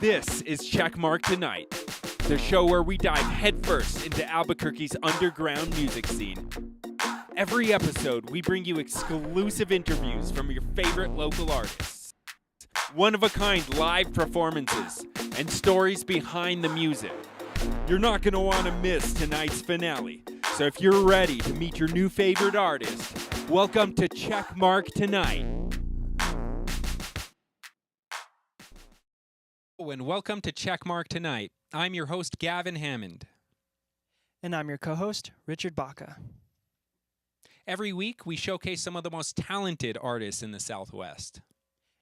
This is Checkmark Tonight, the show where we dive headfirst into Albuquerque's underground music scene. Every episode, we bring you exclusive interviews from your favorite local artists, one-of-a-kind live performances, and stories behind the music. You're not going to want to miss tonight's finale, so if you're ready to meet your new favorite artist, welcome to Checkmark Tonight. And welcome to Checkmark Tonight. I'm your host, Gavin Hammond. And I'm your co-host, Richard Baca. Every week, we showcase some of the most talented artists in the Southwest.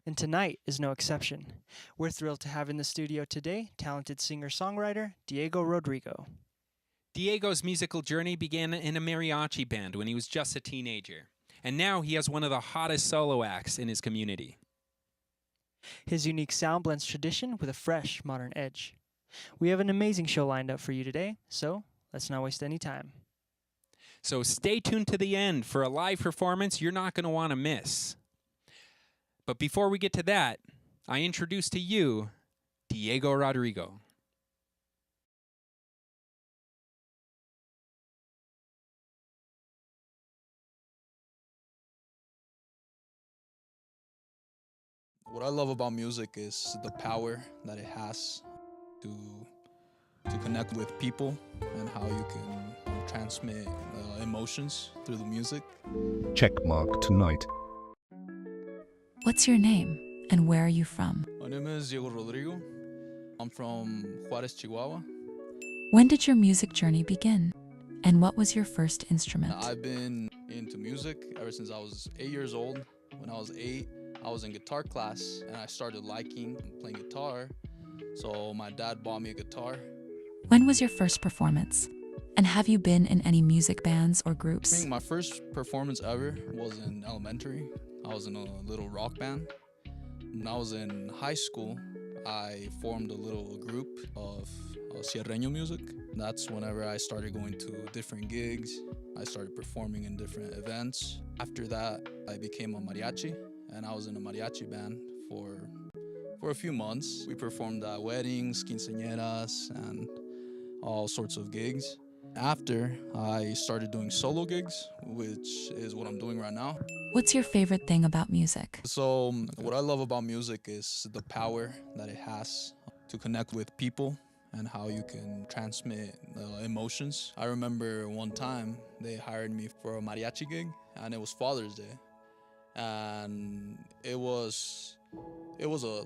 And tonight is no exception. We're thrilled to have in the studio today talented singer-songwriter Diego Rodrigo. Diego's musical journey began in a mariachi band when he was just a teenager. And now he has one of the hottest solo acts in his community. His unique sound blends tradition with a fresh, modern edge. We have an amazing show lined up for you today, so let's not waste any time. So stay tuned to the end for a live performance you're not going to want to miss. But before we get to that, I introduce to you Diego Rodrigo. What I love about music is the power that it has to connect with people and how you can transmit emotions through the music. Checkmark Tonight. What's your name and where are you from? My name is Diego Rodrigo. I'm from Juarez, Chihuahua. When did your music journey begin? And what was your first instrument? I've been into music ever since I was 8 years old. When I was 8, I was in guitar class and I started liking playing guitar. So my dad bought me a guitar. When was your first performance? And have you been in any music bands or I groups? think my first performance ever was in elementary. I was in a little rock band. When I was in high school, I formed a little group of Sierreño music. That's whenever I started going to different gigs. I started performing in different events. After that, I became a mariachi, and I was in a mariachi band for a few months. We performed at weddings, quinceañeras, and all sorts of gigs. After, I started doing solo gigs, which is what I'm doing right now. What's your favorite thing about music? So what I love about music is the power that it has to connect with people and how you can transmit emotions. I remember one time they hired me for a mariachi gig, and it was Father's Day. And it was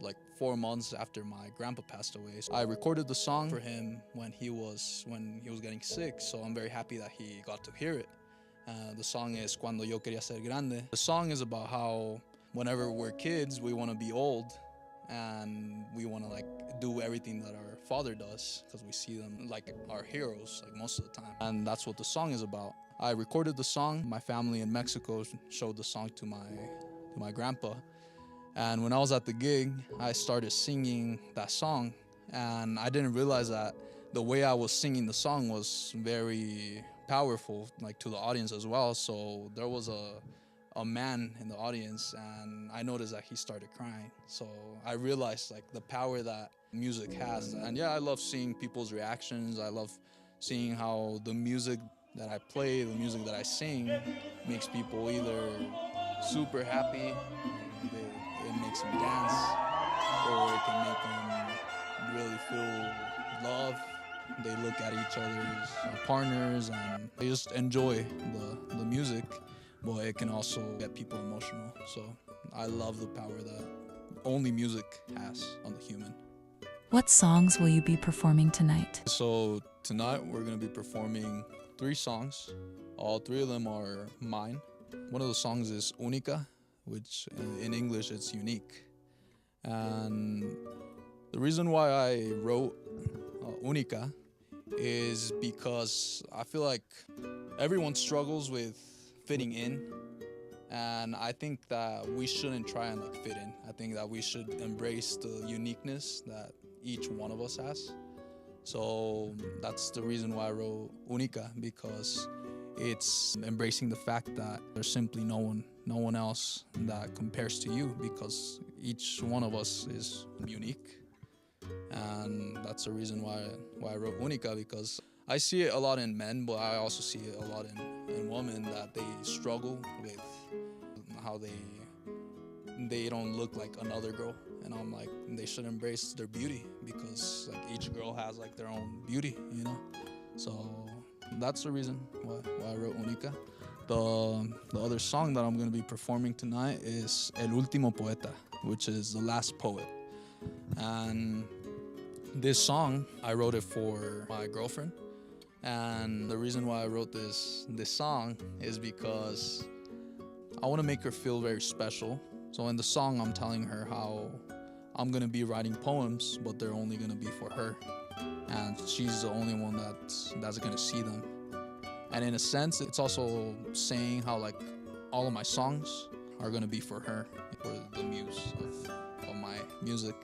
like 4 months after my grandpa passed away. So I recorded the song for him when he was getting sick, so I'm very happy that he got to hear it. The song is Cuando Yo Quería Ser Grande. The song is about how whenever we're kids, we want to be old and we want to like do everything that our father does because we see them like our heroes like most of the time. And that's what the song is about. I recorded the song. My family in Mexico showed the song to my grandpa. And when I was at the gig, I started singing that song. And I didn't realize that the way I was singing the song was very powerful, like to the audience as well. So there was a man in the audience, and I noticed that he started crying. So I realized like the power that music has. And yeah, I love seeing people's reactions. I love seeing how the music that I play, the music that I sing, makes people either super happy, it makes them dance, or it can make them really feel love. They look at each other's partners and they just enjoy the music, but it can also get people emotional. So I love the power that only music has on the human. What songs will you be performing tonight? So tonight we're going to be performing 3 songs. All 3 of them are mine. One of the songs is Única, which in English it's unique. And the reason why I wrote Única is because I feel like everyone struggles with fitting in. And I think that we shouldn't try and like fit in. I think that we should embrace the uniqueness that each one of us has. So that's the reason why I wrote Única, because it's embracing the fact that there's simply no one else that compares to you, because each one of us is unique. And that's the reason why I wrote Única, because I see it a lot in men, but I also see it a lot in women, that they struggle with how they don't look like another girl. And I'm like, they should embrace their beauty, because like each girl has like their own beauty, you know? So that's the reason why I wrote Única. The other song that I'm going to be performing tonight is El Último Poeta, which is The Last Poet. And this song, I wrote it for my girlfriend. And the reason why I wrote this song is because I want to make her feel very special. So in the song, I'm telling her how I'm going to be writing poems, but they're only going to be for her. And she's the only one that's going to see them. And in a sense, it's also saying how like all of my songs are going to be for her, for the muse of my music.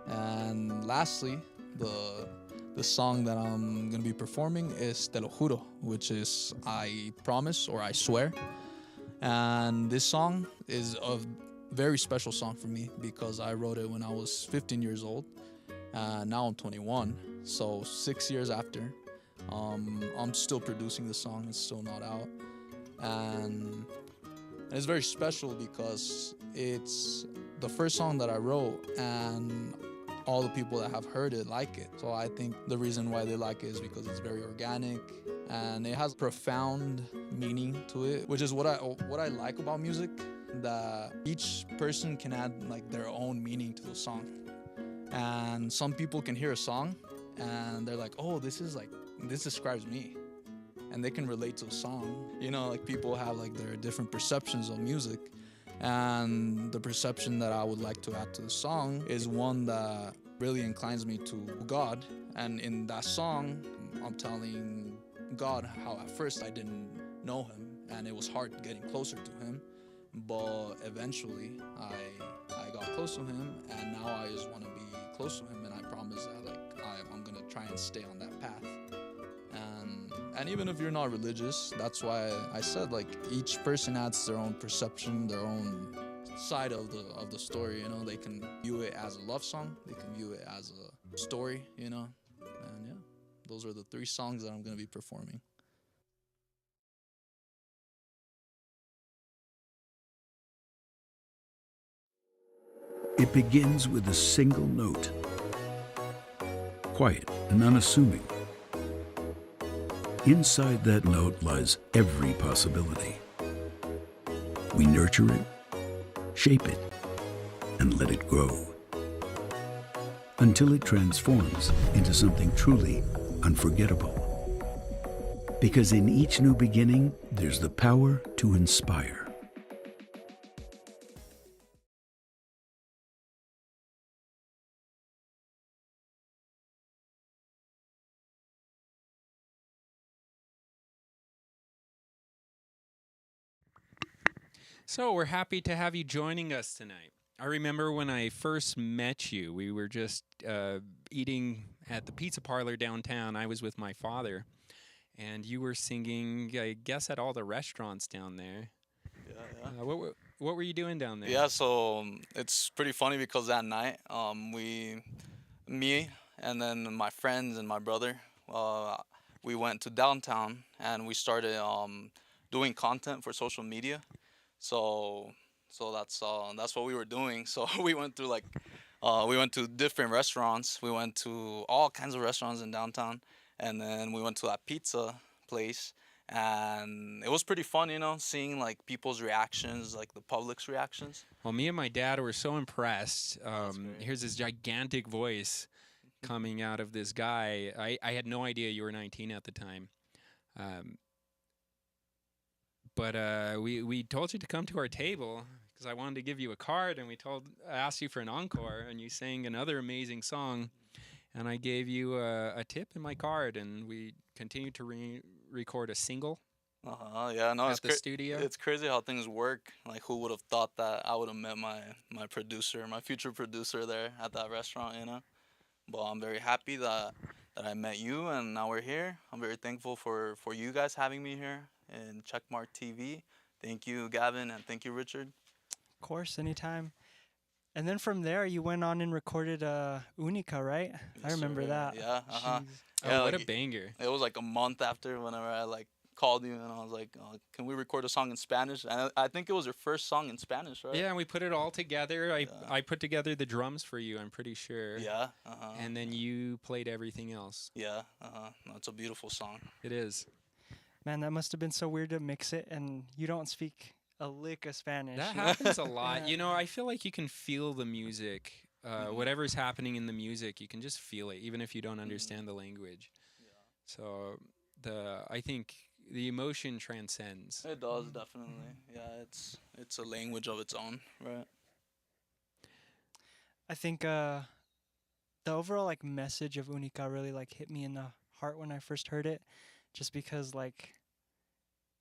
And lastly, the song that I'm going to be performing is Te lo juro, which is I promise or I swear. And this song is a very special song for me because I wrote it when I was 15 years old. Now I'm 21, so 6 years after. I'm still producing the song, it's still not out. And it's very special because it's the first song that I wrote, and all the people that have heard it like it. So I think the reason why they like it is because it's very organic and it has profound meaning to it, which is what I like about music, that each person can add like their own meaning to the song. And some people can hear a song and they're like, oh, this describes me. And they can relate to a song. You know, like people have like their different perceptions of music. And the perception that I would like to add to the song is one that really inclines me to God. And in that song, I'm telling God how at first I didn't know him and it was hard getting closer to him. But eventually I got close to him, and now I just want to be close to him, and I promise that like I'm gonna try and stay on that path. And even if you're not religious, that's why I said like each person adds their own perception, their own side of the story. You know, they can view it as a love song, they can view it as a story. You know, and yeah, those are the 3 songs that I'm gonna be performing. It begins with a single note, quiet and unassuming. Inside that note lies every possibility. We nurture it, shape it, and let it grow until it transforms into something truly unforgettable. Because in each new beginning, there's the power to inspire. So we're happy to have you joining us tonight. I remember when I first met you, we were just eating at the pizza parlor downtown. I was with my father, and you were singing, I guess, at all the restaurants down there. Yeah. What were you doing down there? Yeah, so it's pretty funny because that night, me and then my friends and my brother, we went to downtown and we started doing content for social media. So that's what we were doing. So we went through we went to different restaurants. We went to all kinds of restaurants in downtown, and then we went to that pizza place. And it was pretty fun, you know, seeing like people's reactions, like the public's reactions. Well, me and my dad were so impressed. That's great. Here's this gigantic voice coming out of this guy. I had no idea you were 19 at the time. But we told you to come to our table because I wanted to give you a card, and I asked you for an encore, and you sang another amazing song, and I gave you a tip in my card, and we continued to record a single. Yeah, no, at the studio. It's crazy how things work. Like, who would have thought that I would have met my producer, my future producer there at that restaurant, you know? But I'm very happy that I met you, and now we're here. I'm very thankful for you guys having me here in Checkmark TV. Thank you, Gavin, and thank you, Richard. Of course, anytime. And then from there, you went on and recorded Unica, right? I Yes, remember sir. that. Yeah. Jeez. Oh, Yeah, what like, a banger. it was like a month after whenever I like called you and I was like, "Can we record a song in Spanish?" And I think it was your first song in Spanish, right? Yeah, and we put it all together. Yeah. I put together the drums for you, I'm pretty sure. Yeah. And then you played everything else. Yeah. No, it's a beautiful song. It is. Man, that must have been so weird to mix it, and you don't speak a lick of Spanish. That happens a lot. Yeah. You know, I feel like you can feel the music. Whatever's happening in the music, you can just feel it, even if you don't understand the language. So I think the emotion transcends. It does definitely. Yeah, it's a language of its own, right? I think the overall like message of Unica really like hit me in the heart when I first heard it, just because like,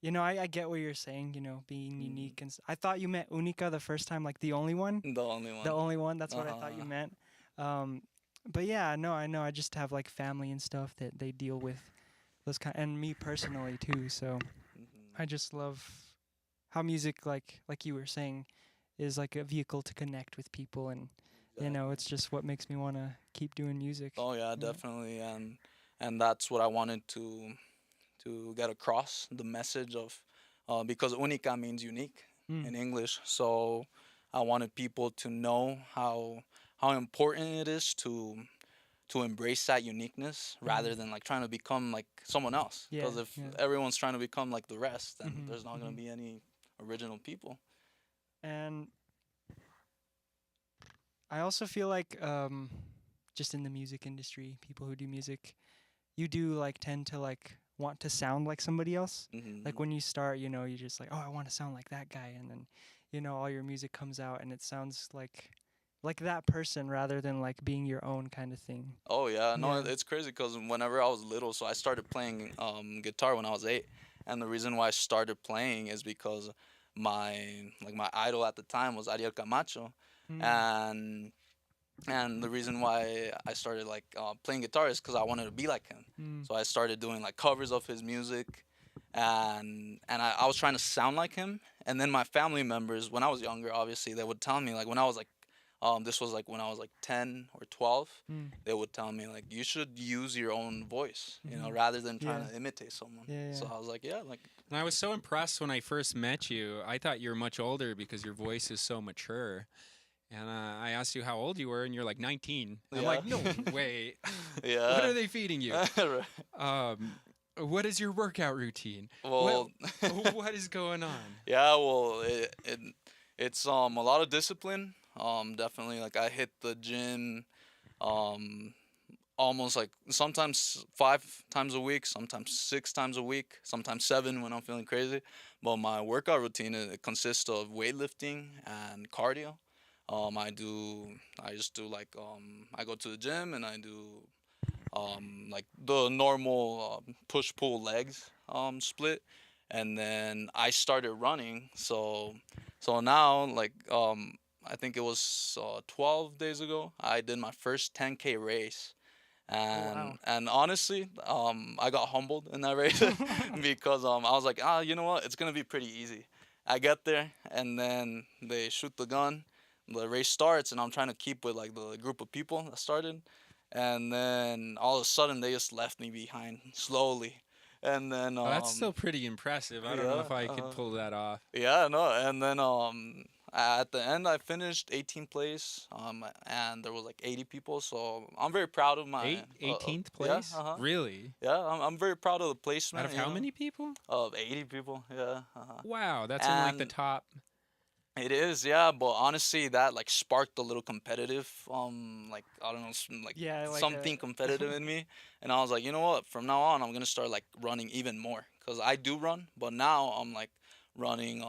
you know, I get what you're saying, you know, being unique, and I thought you meant Unica the first time, like the only one. The only one. The only one. That's what I thought you meant. But yeah, no, I know. I just have like family and stuff that they deal with those and me personally too. So I just love how music, like you were saying, is like a vehicle to connect with people, and you know, it's just what makes me want to keep doing music. Oh yeah, definitely, and that's what I wanted to get across, the message of because única means unique in English. So I wanted people to know how important it is to embrace that uniqueness rather than like trying to become like someone else. Because if everyone's trying to become like the rest, then there's not going to be any original people. And I also feel like just in the music industry, people who do music, you do like tend to like want to sound like somebody else. Like when you start, you know, you're just like, oh, I want to sound like that guy, and then, you know, all your music comes out and it sounds like that person rather than like being your own kind of thing. Oh yeah, no, it's crazy because whenever I was little, so I started playing guitar when I was 8, and the reason why I started playing is because my idol at the time was Ariel Camacho, and the reason why I started like playing guitar is because I wanted to be like him. So I started doing like covers of his music, and I was trying to sound like him. And then my family members, when I was younger, obviously, they would tell me like when I was like, this was like when I was like 10 or 12, they would tell me like you should use your own voice, you know, rather than trying to imitate someone. So I was like, yeah, like. And I was so impressed when I first met you. I thought you were much older because your voice is so mature. And I asked you how old you were, and you're like 19. I'm like, no way. What are they feeding you? What is your workout routine? Well, what is going on? Yeah, well, it's a lot of discipline. Definitely, like I hit the gym, almost like sometimes 5 times a week, sometimes 6 times a week, sometimes 7 when I'm feeling crazy. But my workout routine it consists of weightlifting and cardio. I just do like I go to the gym and I do like the normal push-pull legs split, and then I started running. So now like I think it was 12 days ago I did my first 10K race. And honestly, I got humbled in that race because I was like, you know what, it's gonna be pretty easy. I get there and then they shoot the gun. The race starts, and I'm trying to keep with like the group of people that started, and then all of a sudden they just left me behind slowly, and then that's still pretty impressive. I don't know if I could pull that off. Yeah, no, and then at the end I finished 18th place, and there was like 80 people, so I'm very proud of my 18th place. Yeah, Really? Yeah, I'm very proud of the placement. Out of how many people? Of 80 people. Yeah. Wow, that's in like the top. It is, yeah, but honestly, that like sparked a little competitive, like I don't know, like something competitive in me, and I was like, you know what? From now on, I'm gonna start like running even more, cause I do run, but now I'm like running.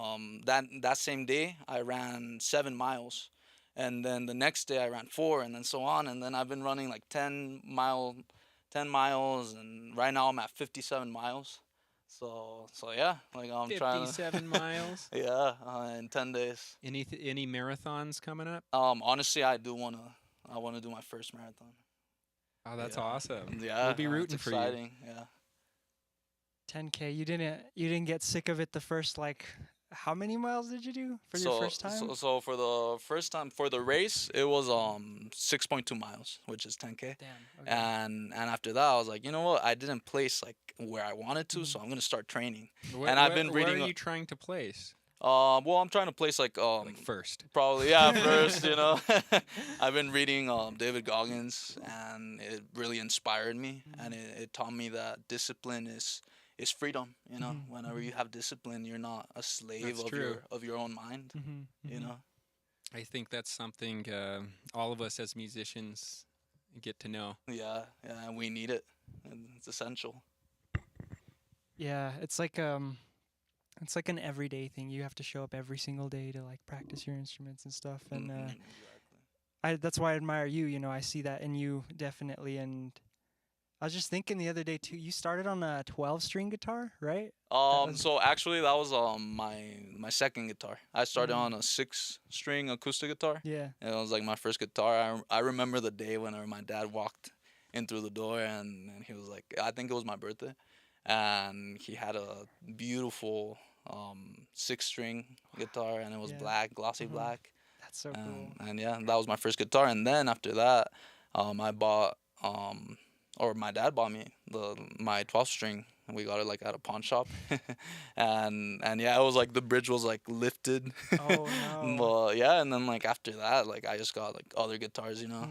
That same day I ran 7 miles, and then the next day I ran 4, and then so on, and then I've been running like 10 miles, and right now I'm at 57 miles. So yeah, like I'm 57 miles. Yeah, in 10 days. Any marathons coming up? Honestly, I wanna do my first marathon. Oh, that's awesome. Yeah, we'll be rooting it's for exciting. you. Yeah. 10K. You didn't get sick of it the first like how many miles did you do for your first time? So for the first time for the race, it was 6.2 miles, which is 10K. Damn. Okay. And after that, I was like, you know what? I didn't place like where I wanted to, so I'm gonna start training. And I've been reading. Where are you trying to place? Well, I'm trying to place like First. probably first. You know, I've been reading David Goggins, and it really inspired me, and it taught me that discipline is freedom. You know, whenever you have discipline, you're not a slave of your own mind. You know. I think that's something all of us as musicians get to know. Yeah, and we need it. And it's essential. Yeah, it's like an everyday thing. You have to show up every single day to like practice your instruments and stuff. And that's why I admire you. You know, I see that in you definitely. And I was just thinking the other day too. You started on a 12-string guitar, right? So actually, that was my second guitar. I started on a 6-string acoustic guitar. Yeah. And it was like my first guitar. I remember the day whenever my dad walked in through the door, and he was like, I think it was my birthday, and he had a beautiful 6-string guitar, and it was black, glossy black. That's so cool. And yeah, that was my first guitar. And then after that, I bought or my dad bought me my 12-string. And we got it like at a pawn shop, and yeah, it was like the bridge was like lifted. Oh no. But yeah, and then like after that, like I just got like other guitars, you know.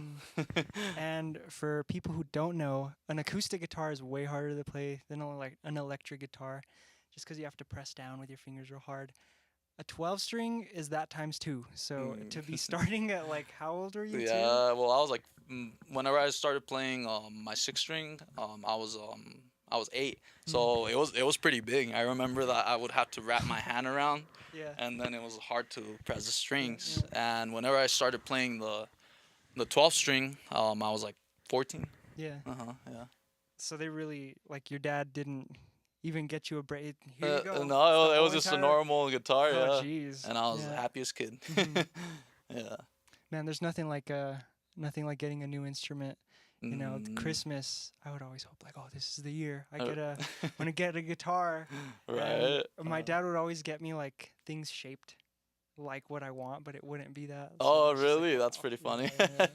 And for people who don't know, an acoustic guitar is way harder to play than like an electric guitar, just because you have to press down with your fingers real hard. A 12-string is that times 2. So to be starting at like, how old were you? Yeah, well, I was like, whenever I started playing my 6-string, I was 8, so it was pretty big. I remember that I would have to wrap my hand around, and then it was hard to press the strings. And whenever I started playing the 12-string, I was like 14. Yeah. Yeah. So they really like your dad didn't even get you a braid. Here you go. No, it was just a normal guitar. Oh, jeez. And I was the happiest kid. Yeah. Man, there's nothing like getting a new instrument. You know, Christmas, I would always hope like, oh, this is the year I'm gonna get a guitar. Right. And my dad would always get me like things shaped like what I want, but it wouldn't be that. So Oh, it's just really? like, That's oh, pretty funny. Yeah.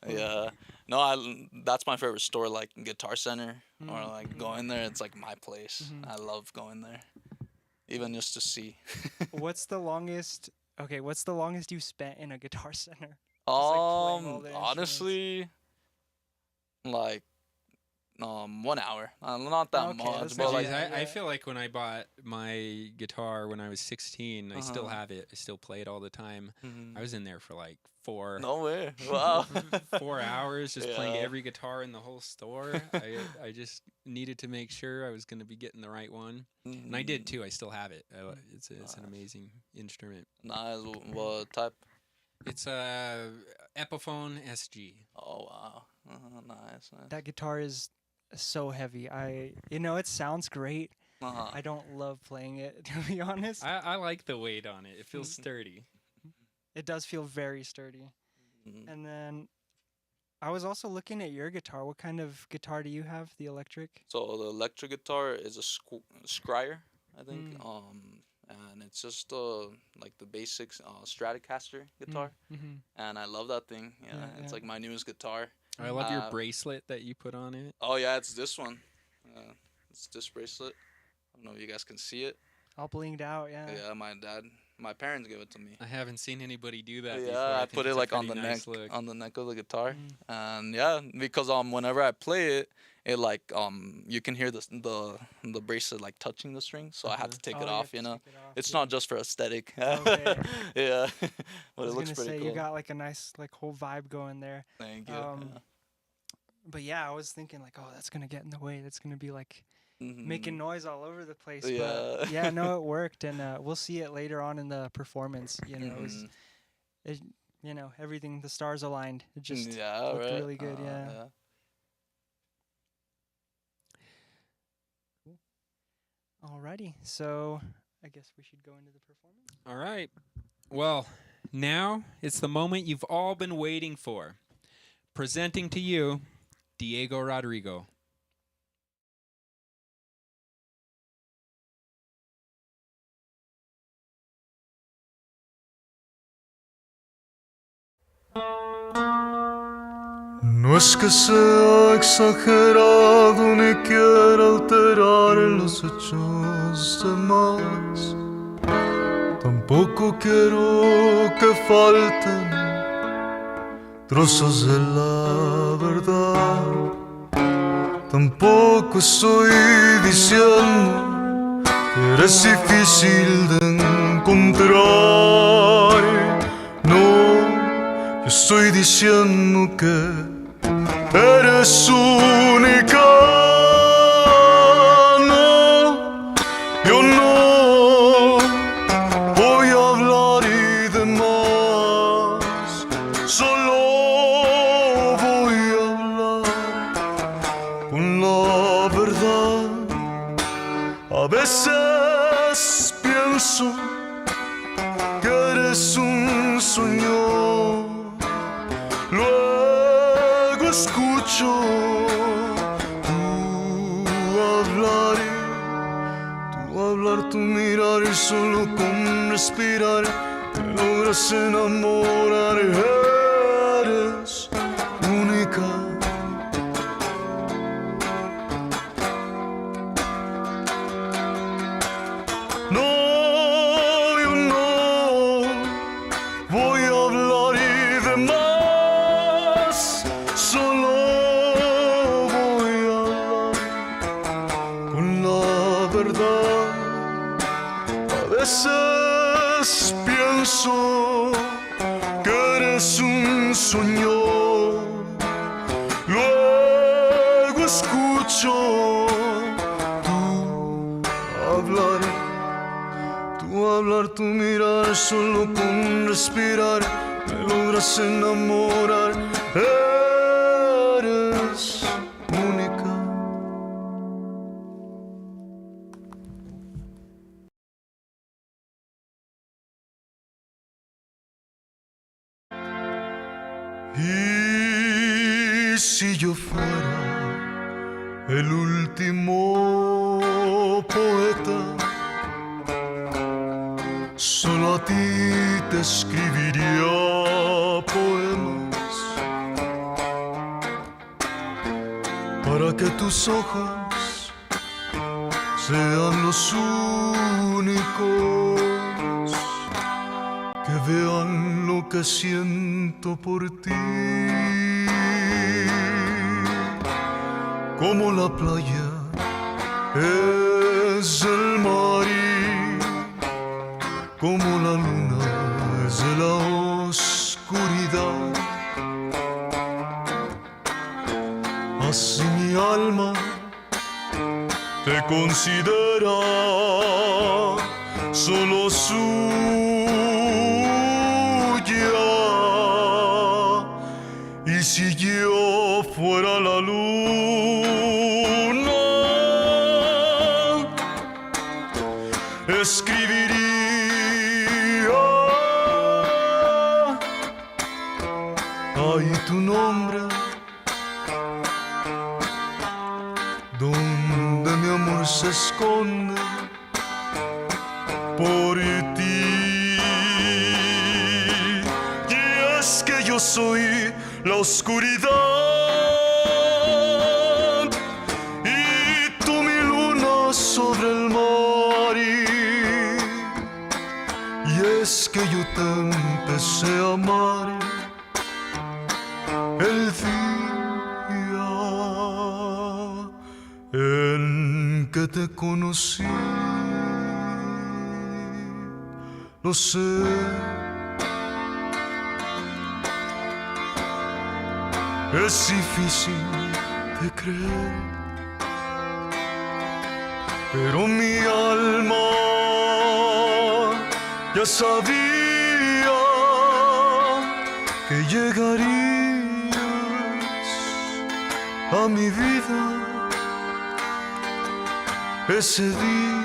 Yeah. No, that's my favorite store, like Guitar Center, or like going there. It's like my place. I love going there, even just to see. What's the longest you spent in a Guitar Center? Just, like, playing all the Honestly, like 1 hour. Not that Okay, much, that's but not like bad. I feel like when I bought my guitar when I was 16, I still have it. I still play it all the time. I was in there for like no way. Wow. 4 hours just playing Yeah. every guitar in the whole store. I just needed to make sure I was going to be getting the right one. And I did too. I still have it. It's an amazing instrument. Nice. What type? It's a Epiphone SG. Oh wow. Nice. That guitar is so heavy. It sounds great. I don't love playing it, to be honest. I like the weight on it. It feels sturdy. It does feel very sturdy. And then I was also looking at your guitar. What kind of guitar do you have? The electric? So the electric guitar is a Scryer, I think. And it's just like the basics Stratocaster guitar. And I love that thing. Yeah, it's like my newest guitar. I love your bracelet that you put on it. Oh yeah, it's this one. It's this bracelet. I don't know if you guys can see it. All blinged out, yeah. Yeah, my parents gave it to me. I haven't seen anybody do that Yeah, before. I think put it it's a like on pretty the nice neck, look. on the neck of the guitar, and yeah, because whenever I play it, it like you can hear the bracelet like touching the string, so I have to take Oh, it you off. have to You know, take it off, it's yeah. not just for aesthetic. Okay. Yeah, I but it was looks gonna pretty say cool. you got like a nice like whole vibe going there. Thank you. But yeah, I was thinking like, oh, that's gonna get in the way. That's gonna be like Mm-hmm. making noise all over the place. Yeah. But yeah, no, it worked, and we'll see it later on in the performance. You know, everything, the stars aligned. It just looked right. really good. Yeah. Alrighty, so I guess we should go into the performance. All right. Well, now it's the moment you've all been waiting for. Presenting to you, Diego Rodrigo. No es que sea exagerado ni quiera alterar los hechos demás. Tampoco quiero que falten trozos de la verdad. Tampoco estoy diciendo que eres difícil de encontrar. No, yo estoy diciendo que eres única. No, yo no voy a hablar y demás. Solo voy a hablar con la verdad. A veces pienso que eres un sueño. Luego escucho tu hablar, tu mirar, y solo con respirar te logras enamorar. Eres única. No, yo no voy a hablar y demás. Solo voy a hablar con la verdad. A veces pienso que eres un sueño. Luego escucho tu hablar, tu mirar, solo con respirar me logras enamorar. Eres única. Y si yo fuera el último poeta, solo a ti te escribiría poemas para que tus ojos sean los únicos que vean lo que siento por ti. Como la playa es el mar y como la luna es de la oscuridad, así mi alma te considera solo suya. Y si yo fuera la luna, escribiría ahí tu nombre, donde mi amor se esconde por ti. Y es que yo soy la oscuridad y tú mi luna sobre el mar. Y es que yo te empecé a amar el día en que te conocí. Lo sé. Es difícil de creer, pero mi alma ya sabía que llegarías a mi vida ese día.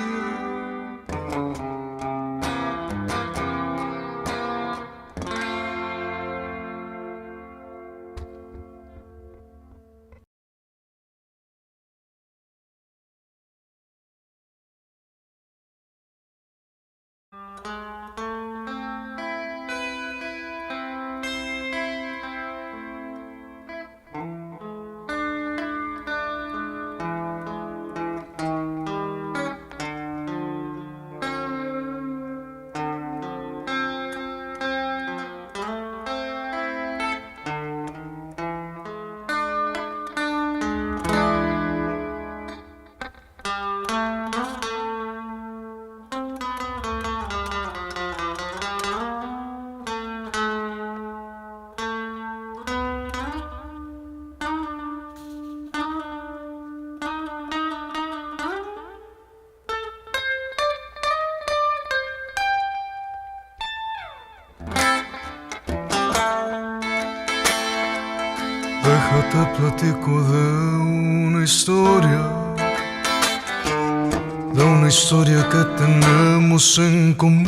Yo te platico de una historia que tenemos en común,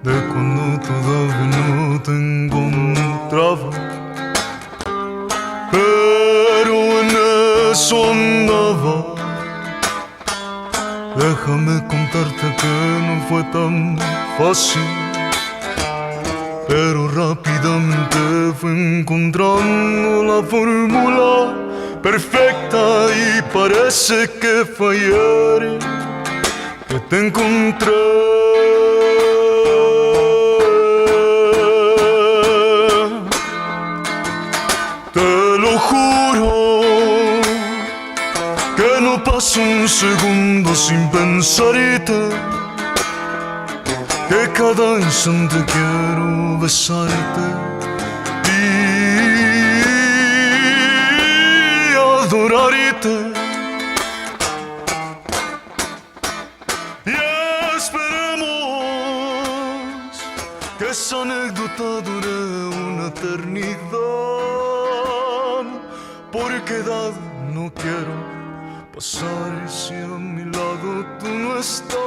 de cuando todavía no te encontraba, pero en eso andaba. Déjame contarte que no fue tan fácil, pero rápidamente fui encontrando la fórmula perfecta y parece que fue ayer que te encontré. Te lo juro que no paso un segundo sin pensarte, que cada instante quiero besarte y adorarte. Y esperemos que esa anécdota dure una eternidad, porque edad no quiero pasar si a mi lado tú no estás.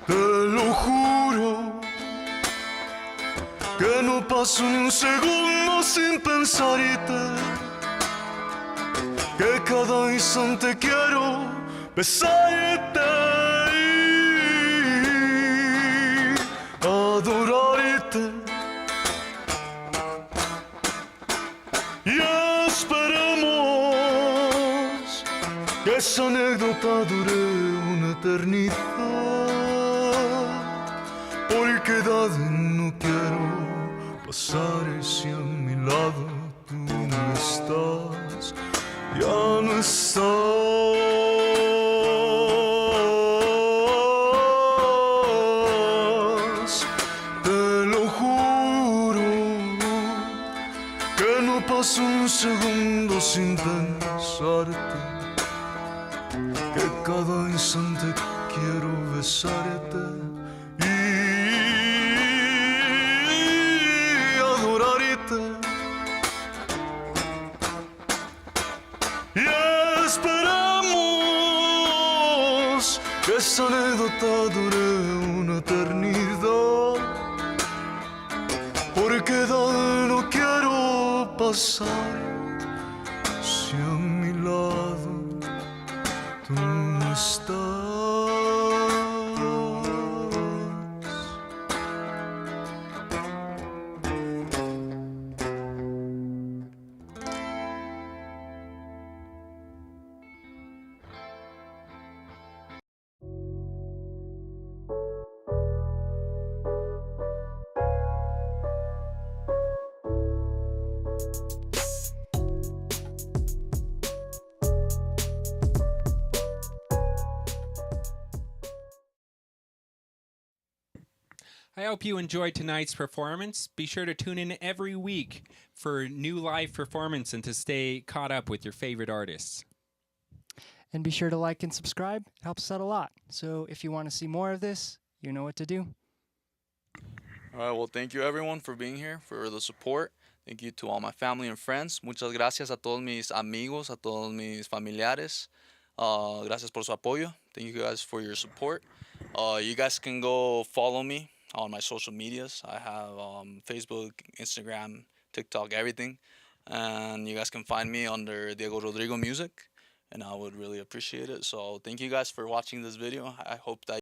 Te lo juro que no paso ni un segundo sin pensarte, que cada instante quiero besarte y adorarte. Y esperemos que esa anécdota dure una eternidad, porque edad no quiero pasar si a mi lado tú no estás, ya no estás. Te lo juro que no paso un segundo sin pensarte, que cada instante quiero besarte y adorarte. Y esperamos que esa anécdota dure una eternidad, porque edad no quiero pasar si a mi lado tú no estás. I hope you enjoyed tonight's performance. Be sure to tune in every week for new live performance and to stay caught up with your favorite artists. And be sure to like and subscribe. It helps us out a lot. So if you want to see more of this, you know what to do. All right, well, thank you everyone for being here, for the support. Thank you to all my family and friends. Muchas gracias a todos mis amigos, a todos mis familiares. Gracias por su apoyo. Thank you guys for your support. You guys can go follow me on my social medias. I have Facebook, Instagram, TikTok, everything. And you guys can find me under Diego Rodrigo Music, and I would really appreciate it. So thank you guys for watching this video. I hope that